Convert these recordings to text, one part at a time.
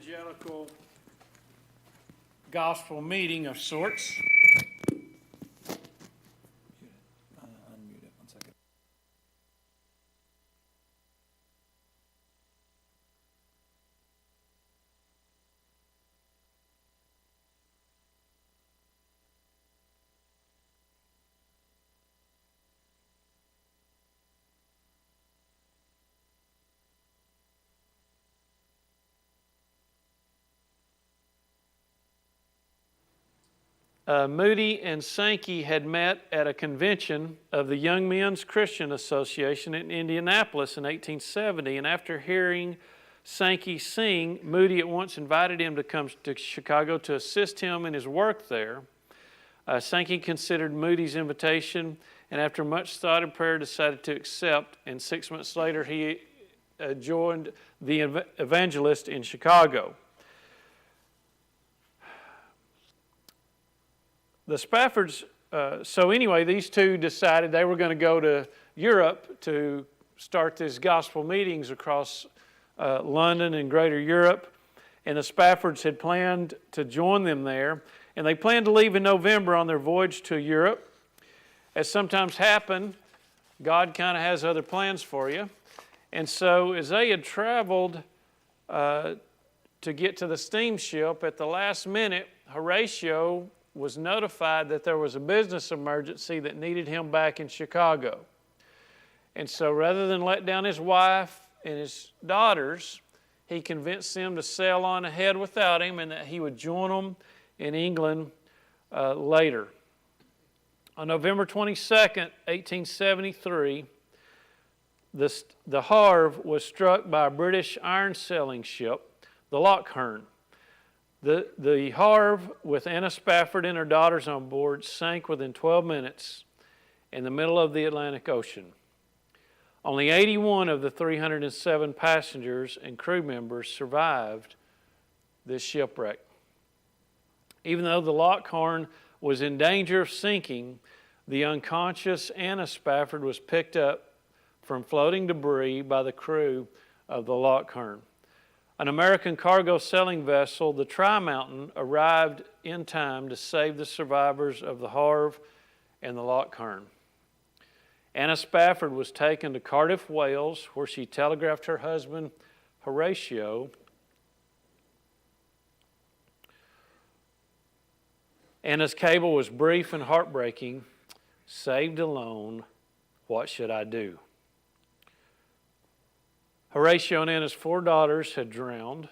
evangelical gospel meeting of sorts. Unmute it 1 second. Moody and Sankey had met at a convention of the Young Men's Christian Association in Indianapolis in 1870, and after hearing Sankey sing, Moody at once invited him to come to Chicago to assist him in his work there. Sankey considered Moody's invitation, and after much thought and prayer decided to accept, and 6 months later he joined the evangelist in Chicago. The Spaffords, so anyway, these two decided they were going to go to Europe to start these gospel meetings across London and Greater Europe. And the Spaffords had planned to join them there. And they planned to leave in November on their voyage to Europe. As sometimes happen, God kind of has other plans for you. And so as they had traveled to get to the steamship, at the last minute, Horatio was notified that there was a business emergency that needed him back in Chicago. And so rather than let down his wife and his daughters, he convinced them to sail on ahead without him and that he would join them in England later. On November 22nd, 1873, the Havre was struck by a British iron-sailing ship, the Lochern. The Havre, with Anna Spafford and her daughters on board, sank within 12 minutes in the middle of the Atlantic Ocean. Only 81 of the 307 passengers and crew members survived this shipwreck. Even though the Lochern was in danger of sinking, the unconscious Anna Spafford was picked up from floating debris by the crew of the Lochern. An American cargo sailing vessel, the Tri-Mountain, arrived in time to save the survivors of the Havre and the Lochern. Anna Spafford was taken to Cardiff, Wales, where she telegraphed her husband, Horatio. Anna's cable was brief and heartbreaking. Saved alone, what should I do? Horatio and Anna's 4 daughters had drowned.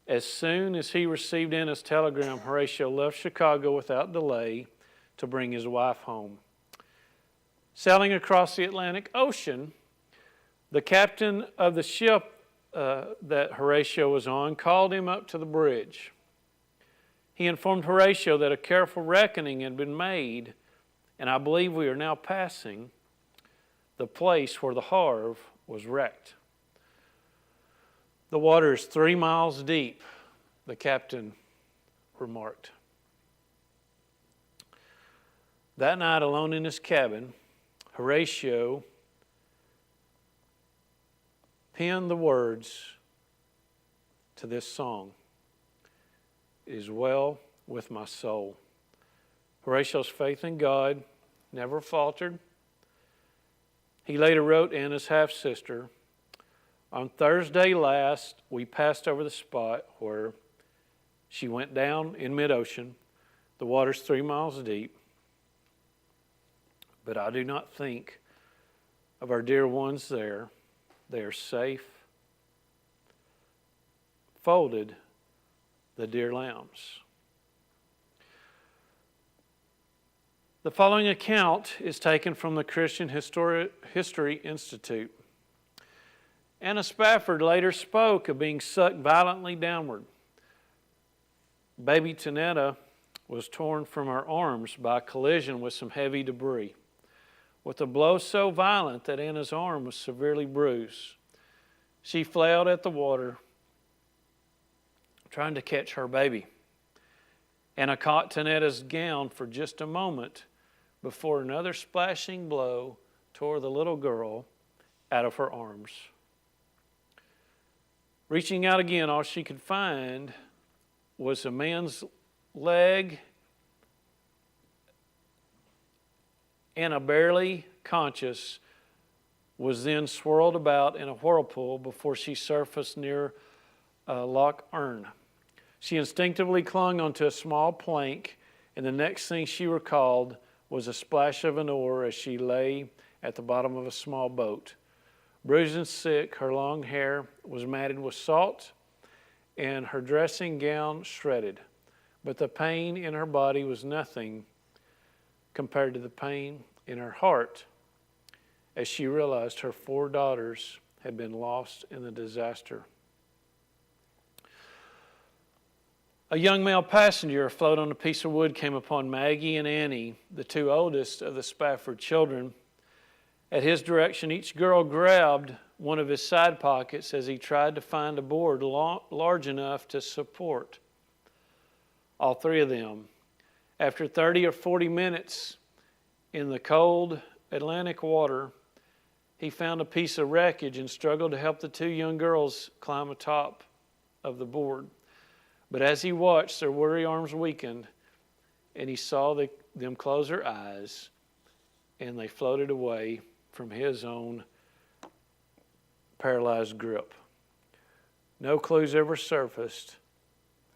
As soon as he received Anna's telegram, Horatio left Chicago without delay to bring his wife home. Sailing across the Atlantic Ocean, the captain of the ship that Horatio was on called him up to the bridge. He informed Horatio that a careful reckoning had been made, and I believe we are now passing the place where the Havre was wrecked. The water is 3 miles deep, the captain remarked. That night, alone in his cabin, Horatio penned the words to this song, "It is well with my soul." Horatio's faith in God never faltered. He later wrote Anna's half-sister, "On Thursday last, we passed over the spot where she went down in mid-ocean. The water's 3 miles deep. But I do not think of our dear ones there. They are safe, folded, the dear lambs." The following account is taken from the Christian History Institute. Anna Spafford later spoke of being sucked violently downward. Baby Tanetta was torn from her arms by a collision with some heavy debris, with a blow so violent that Anna's arm was severely bruised. She flailed at the water, trying to catch her baby. Anna caught Tanetta's gown for just a moment before another splashing blow tore the little girl out of her arms. Reaching out again, all she could find was a man's leg and a barely conscious was then swirled about in a whirlpool before she surfaced near Loch Earn. She instinctively clung onto a small plank, and the next thing she recalled was a splash of an oar as she lay at the bottom of a small boat. Bruised and sick, her long hair was matted with salt, and her dressing gown shredded. But the pain in her body was nothing compared to the pain in her heart as she realized her 4 daughters had been lost in the disaster. A young male passenger afloat on a piece of wood came upon Maggie and Annie, the 2 oldest of the Spafford children. At his direction, each girl grabbed one of his side pockets as he tried to find a board large enough to support all 3 of them. After 30 or 40 minutes in the cold Atlantic water, he found a piece of wreckage and struggled to help the 2 young girls climb atop of the board. But as he watched, their weary arms weakened, and he saw them close their eyes, and they floated away from his own paralyzed grip. No clues ever surfaced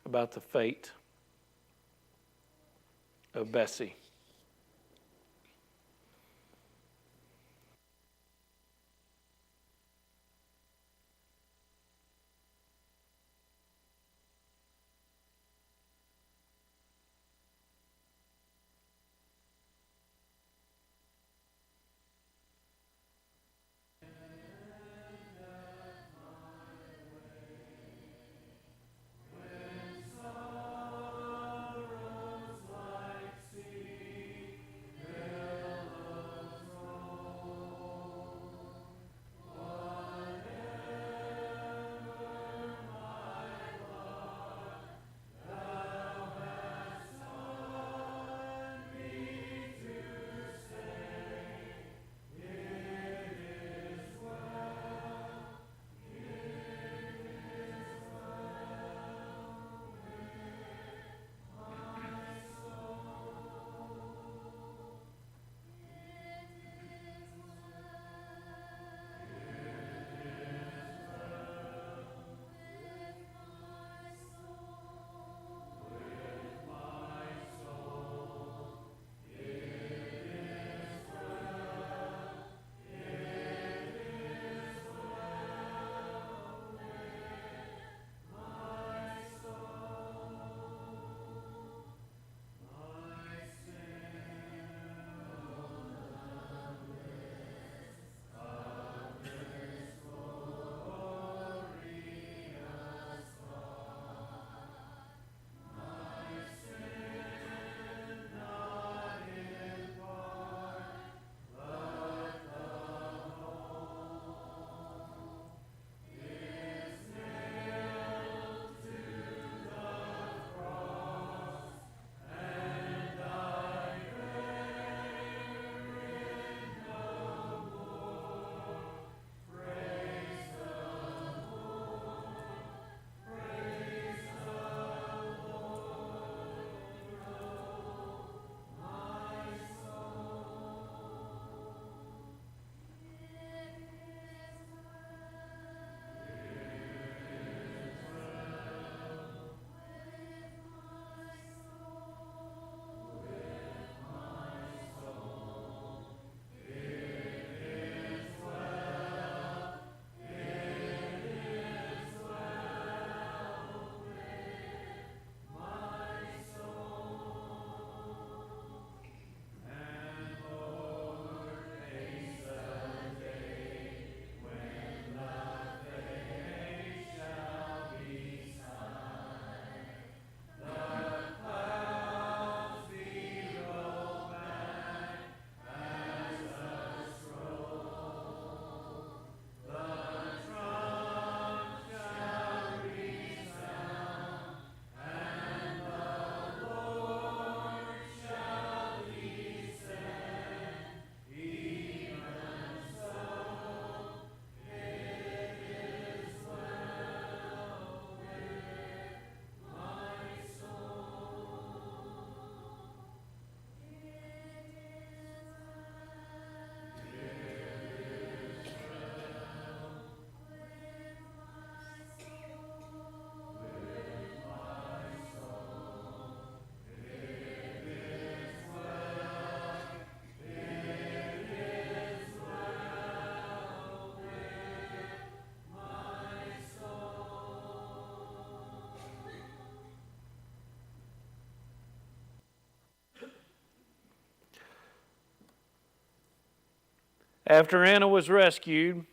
about the fate of Bessie. After Anna was rescued,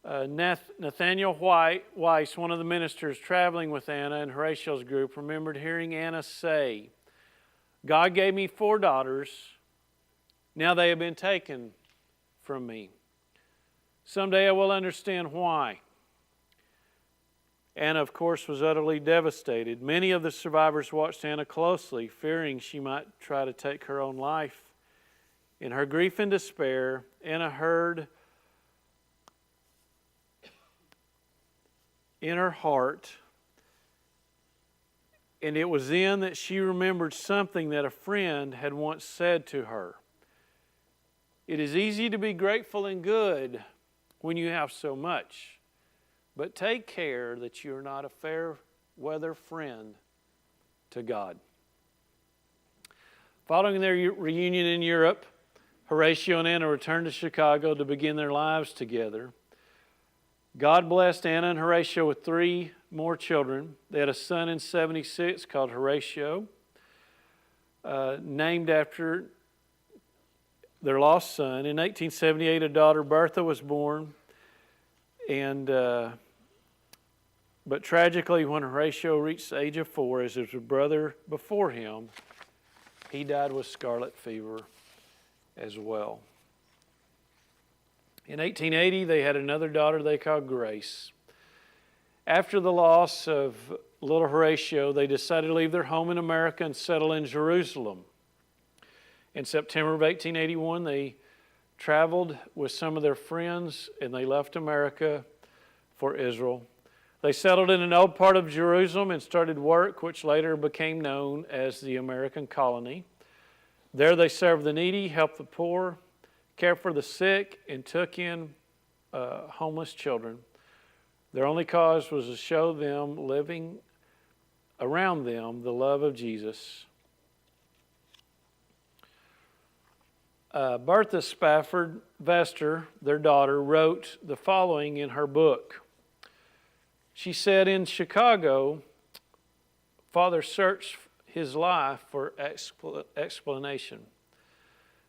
Nathaniel Weiss, one of the ministers traveling with Anna and Horatio's group, remembered hearing Anna say, "God gave me 4 daughters. Now they have been taken from me. Someday I will understand why." Anna, of course, was utterly devastated. Many of the survivors watched Anna closely, fearing she might try to take her own life. In her grief and despair, Anna heard in her heart, and it was then that she remembered something that a friend had once said to her. "It is easy to be grateful and good when you have so much, but take care that you are not a fair weather friend to God." Following their reunion in Europe, Horatio and Anna returned to Chicago to begin their lives together. God blessed Anna and Horatio with 3 more children. They had a son in 1976 called Horatio, named after their lost son. In 1878, a daughter, Bertha, was born. But tragically, when Horatio reached the age of 4, as his brother before him, he died with scarlet fever as well. In 1880, they had another daughter they called Grace. After the loss of little Horatio, they decided to leave their home in America and settle in Jerusalem. In September of 1881, they traveled with some of their friends and they left America for Israel. They settled in an old part of Jerusalem and started work, which later became known as the American colony. There they served the needy, helped the poor, cared for the sick, and took in homeless children. Their only cause was to show them living around them the love of Jesus. Bertha Spafford Vester, their daughter, wrote the following in her book. She said, "In Chicago, Father searched his life for explanation.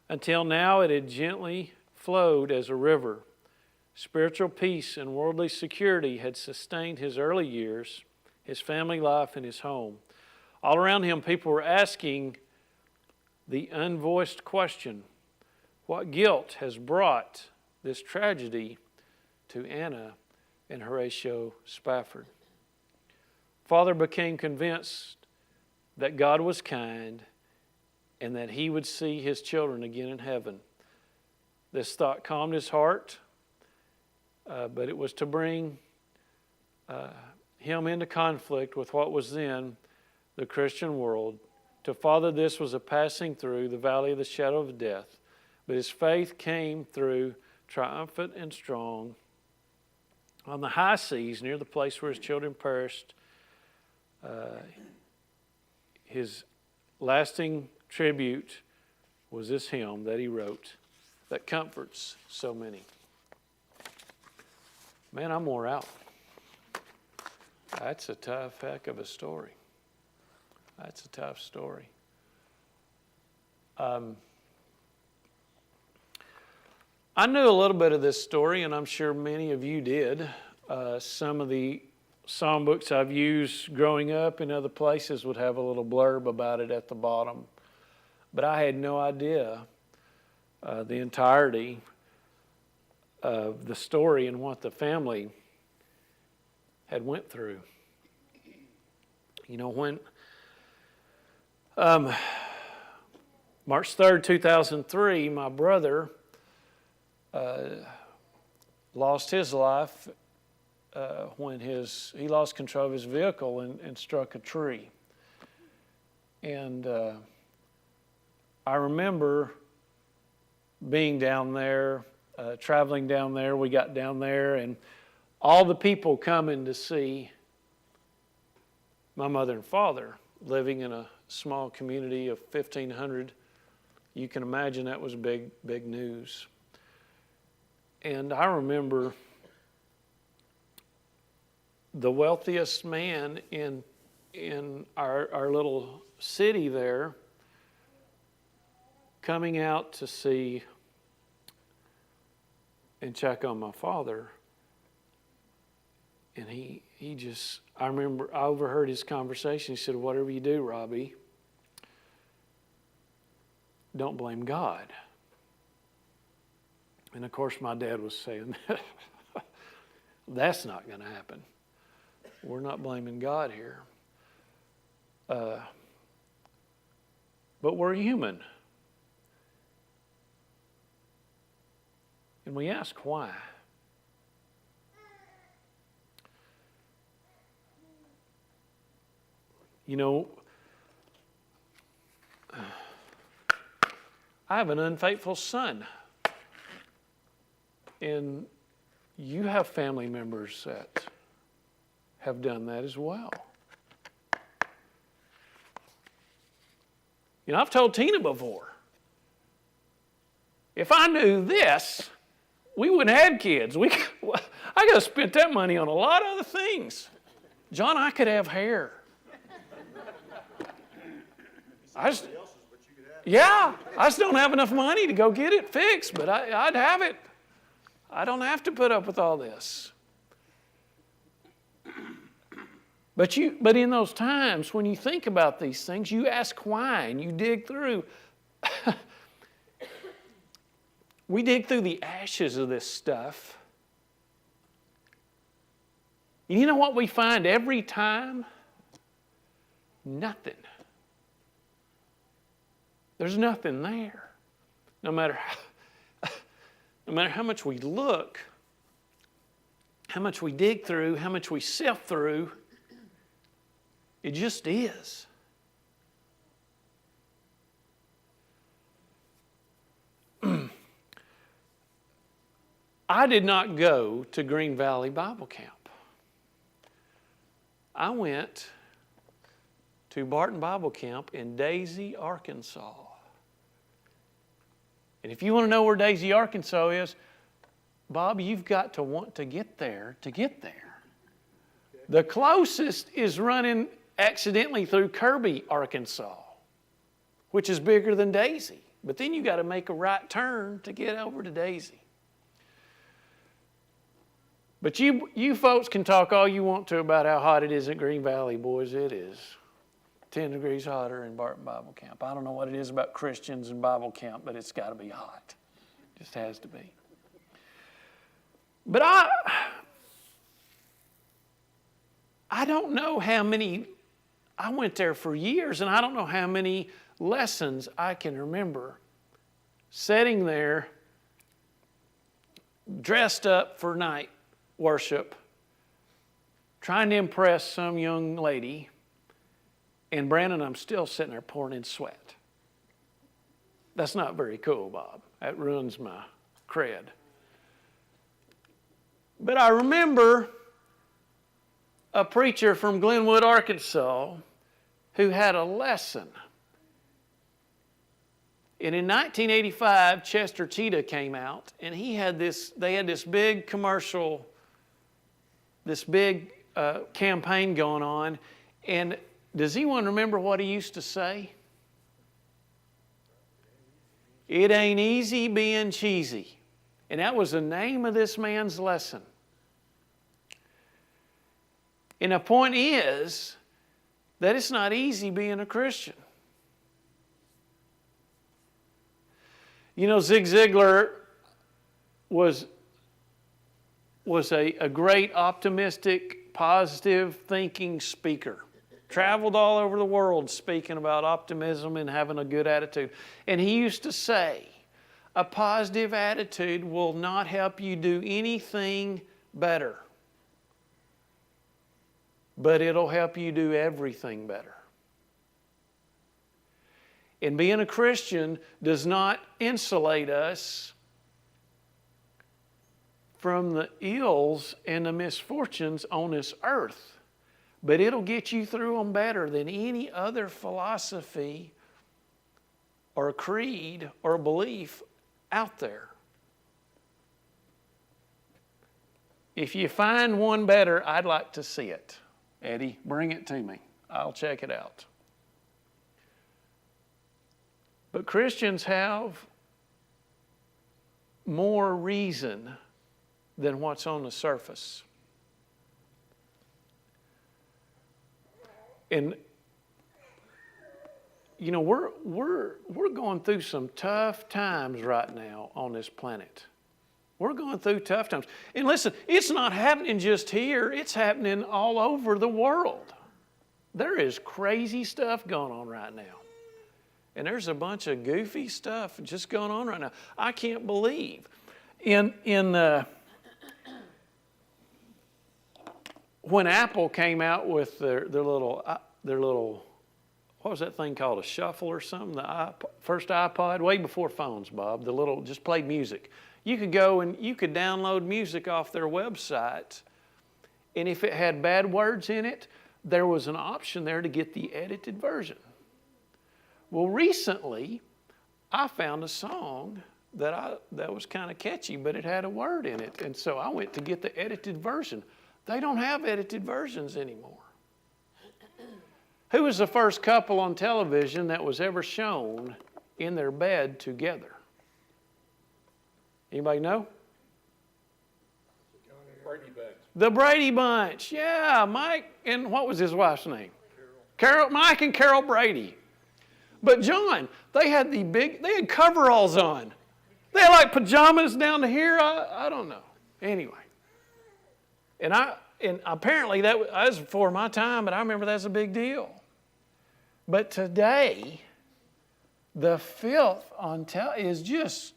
Until now, it had gently flowed as a river. Spiritual peace and worldly security had sustained his early years, his family life, and his home. All around him, people were asking the unvoiced question, what guilt has brought this tragedy to Anna and Horatio Spafford? Father became convinced that God was kind and that he would see his children again in heaven. This thought calmed his heart, but it was to bring him into conflict with what was then the Christian world. To Father, this was a passing through the valley of the shadow of death, but his faith came through triumphant and strong. On the high seas, near the place where his children perished, his lasting tribute was this hymn that he wrote that comforts so many." Man, I'm wore out. That's a tough heck of a story. That's a tough story. I knew a little bit of this story, and I'm sure many of you did. Some of the psalm books I've used growing up in other places would have a little blurb about it at the bottom. But I had no idea the entirety of the story and what the family had went through. You know, when March 3rd, 2003, my brother lost his life when he lost control of his vehicle and struck a tree. And I remember being down there, traveling down there. We got down there and all the people coming to see my mother and father living in a small community of 1,500. You can imagine that was big, big news. And I remember the wealthiest man in our little city there coming out to see and check on my father. And he just, I remember I overheard his conversation. He said, whatever you do, Robbie, don't blame God. And of course my dad was saying, that's not going to happen. We're not blaming God here. But we're human. And we ask why. You know, I have an unfaithful son. And you have family members that have done that as well. You know, I've told Tina before, if I knew this, we wouldn't have had kids. I could have spent that money on a lot of other things. John, I could have hair. I just don't have enough money to go get it fixed, but I'd have it. I don't have to put up with all this. But in those times when you think about these things, you ask why and you dig through. We dig through the ashes of this stuff. And you know what we find every time? Nothing. There's nothing there. No matter how much we look, how much we dig through, how much we sift through, it just is. I did not go to Green Valley Bible Camp. I went to Barton Bible Camp in Daisy, Arkansas. And if you want to know where Daisy, Arkansas is, Bob, you've got to want to get there to get there. The closest is running accidentally through Kirby, Arkansas, which is bigger than Daisy. But then you got to make a right turn to get over to Daisy. But you folks can talk all you want to about how hot it is at Green Valley, boys. It is 10 degrees hotter in Barton Bible Camp. I don't know what it is about Christians and Bible camp, but it's got to be hot. It just has to be. But I don't know how many, I went there for years, and I don't know how many lessons I can remember sitting there dressed up for night worship, trying to impress some young lady, and Brandon, I'm still sitting there pouring in sweat. That's not very cool, Bob. That ruins my cred. But I remember a preacher from Glenwood, Arkansas, who had a lesson. And in 1985, Chester Cheetah came out, and they had this big commercial, this big campaign going on. And does anyone remember what he used to say? It ain't easy being cheesy. And that was the name of this man's lesson. And the point is that it's not easy being a Christian. You know, Zig Ziglar was a great, optimistic, positive thinking speaker. Traveled all over the world speaking about optimism and having a good attitude. And he used to say, a positive attitude will not help you do anything better, but it'll help you do everything better. And being a Christian does not insulate us from the ills and the misfortunes on this earth, but it'll get you through them better than any other philosophy or creed or belief out there. If you find one better, I'd like to see it. Eddie, bring it to me. I'll check it out. But Christians have more reason than what's on the surface. And you know, we're going through some tough times right now on this planet. We're going through tough times. And listen, it's not happening just here. It's happening all over the world. There is crazy stuff going on right now. And there's a bunch of goofy stuff just going on right now. I can't believe. When Apple came out with their little, what was that thing called, a shuffle or something? The first iPod, way before phones, Bob. The little, just played music. You could go and you could download music off their website, and if it had bad words in it, there was an option there to get the edited version. Well, recently, I found a song that was kind of catchy, but it had a word in it, and so I went to get the edited version. They don't have edited versions anymore. Who was the first couple on television that was ever shown in their bed together? Anybody know? Brady Bunch. The Brady Bunch. Yeah, Mike, and what was his wife's name? Carol. Mike and Carol Brady. But John, they had coveralls on. They had like pajamas down to here. I don't know. Anyway. And apparently that was before my time, but I remember that's a big deal. But today, the filth on is just,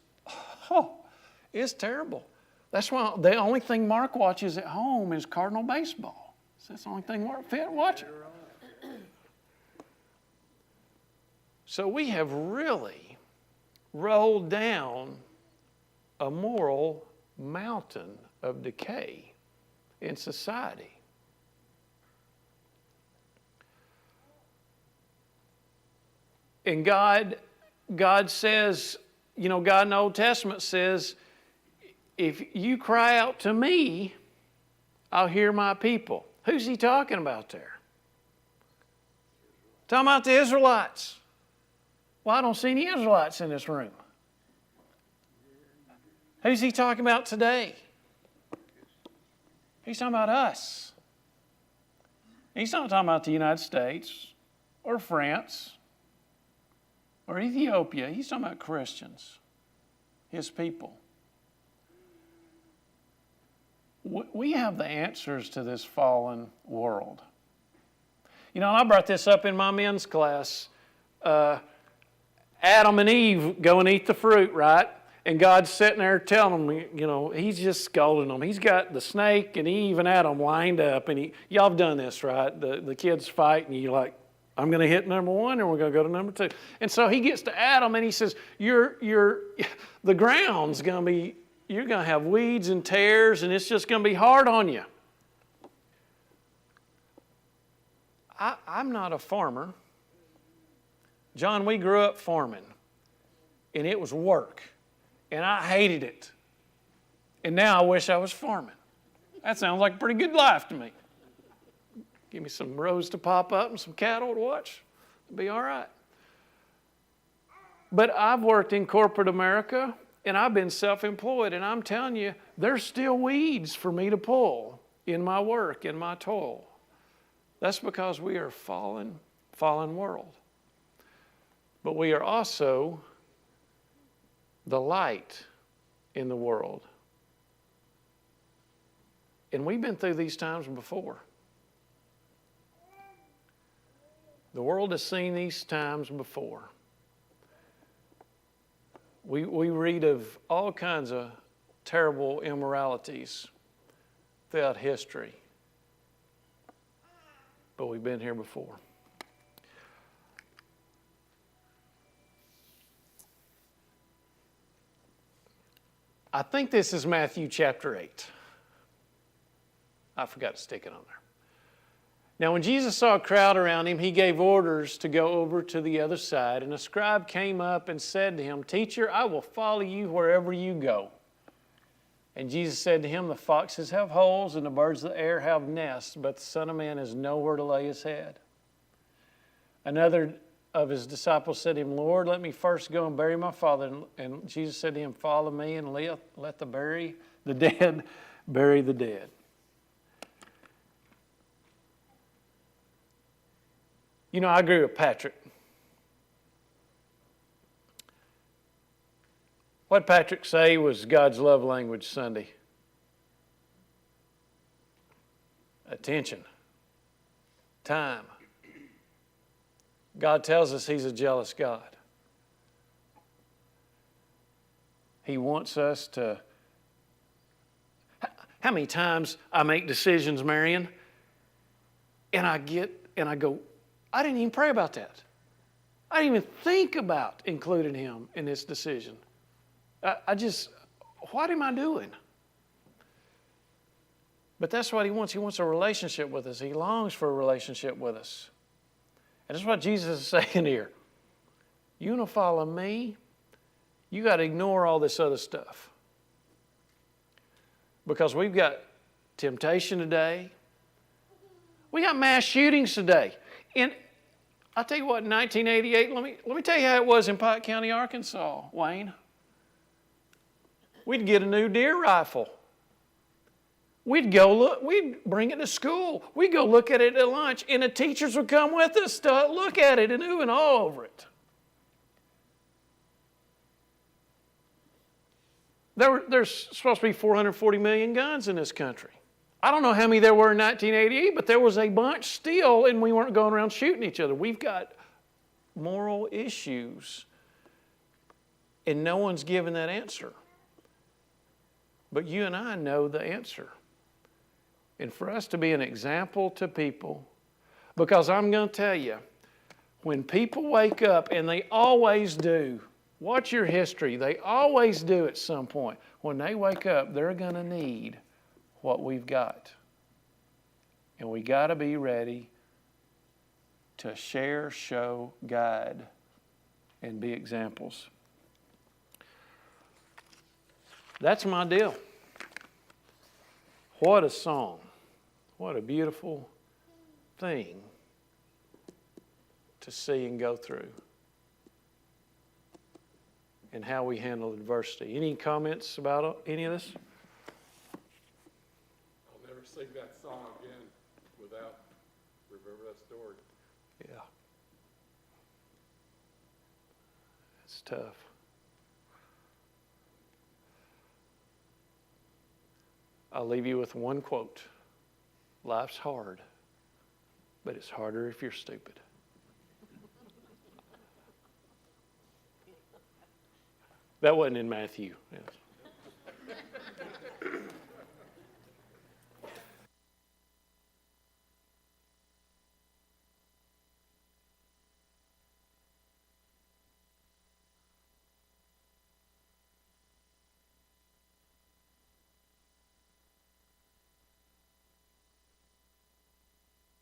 it's terrible. That's why the only thing Mark watches at home is Cardinal baseball. So that's the only thing Mark watches. So we have really rolled down a moral mountain of decay in society. And God says, you know, God in the Old Testament says, if you cry out to me, I'll hear my people. Who's he talking about there? Talking about the Israelites. Well, I don't see any Israelites in this room. Who's he talking about today? He's talking about us. He's not talking about the United States or France or Ethiopia. He's talking about Christians, his people. We have the answers to this fallen world. You know, I brought this up in my men's class. Adam and Eve go and eat the fruit, right? And God's sitting there telling them, you know, he's just scolding them. He's got the snake and Eve and Adam lined up. And y'all have done this, right? The kids fight and you're like, I'm going to hit number one and we're going to go to number two. And so he gets to Adam and he says, the ground's going to be, you're going to have weeds and tears and it's just going to be hard on you. I'm not a farmer. John, we grew up farming and it was work. And I hated it. And now I wish I was farming. That sounds like a pretty good life to me. Give me some rows to pop up and some cattle to watch. It'll be all right. But I've worked in corporate America and I've been self-employed. And I'm telling you, there's still weeds for me to pull in my work, in my toil. That's because we are a fallen world. But we are also the light in the world. And we've been through these times before. The world has seen these times before. We read of all kinds of terrible immoralities throughout history. But we've been here before. I think this is Matthew chapter 8. I forgot to stick it on there. Now, when Jesus saw a crowd around him, he gave orders to go over to the other side. And a scribe came up and said to him, "Teacher, I will follow you wherever you go." And Jesus said to him, "The foxes have holes and the birds of the air have nests, but the Son of Man has nowhere to lay his head." Another of his disciples said to him, "Lord, let me first go and bury my father." And Jesus said to him, "Follow me and let the bury the dead bury the dead. You know, I agree with Patrick. What did Patrick say was God's love language Sunday? Attention. Time. God tells us He's a jealous God. He wants us to... How many times I make decisions, Marion, and I go, I didn't even pray about that. I didn't even think about including Him in this decision. What am I doing? But that's what He wants. He wants a relationship with us. He longs for a relationship with us. And that's what Jesus is saying here. You want to follow me? You got to ignore all this other stuff. Because we've got temptation today. We got mass shootings today. And I'll tell you what, in 1988, let me tell you how it was in Pike County, Arkansas, Wayne. We'd get a new deer rifle. We'd go look, we'd bring it to school. We'd go look at it at lunch, and the teachers would come with us to look at it and ooh and all over it. There's supposed to be 440 million guns in this country. I don't know how many there were in 1988, but there was a bunch still, and we weren't going around shooting each other. We've got moral issues, and no one's given that answer. But you and I know the answer. And for us to be an example to people, because I'm going to tell you, when people wake up, and they always do, watch your history, they always do at some point. When they wake up, they're going to need what we've got. And we got to be ready to share, show, guide, and be examples. That's my deal. What a song. What a beautiful thing to see and go through. And how we handle adversity. Any comments about any of this? I'll never sing that song again without remember that story. Yeah. It's tough. I'll leave you with one quote. Life's hard, but it's harder if you're stupid. That wasn't in Matthew. Yes.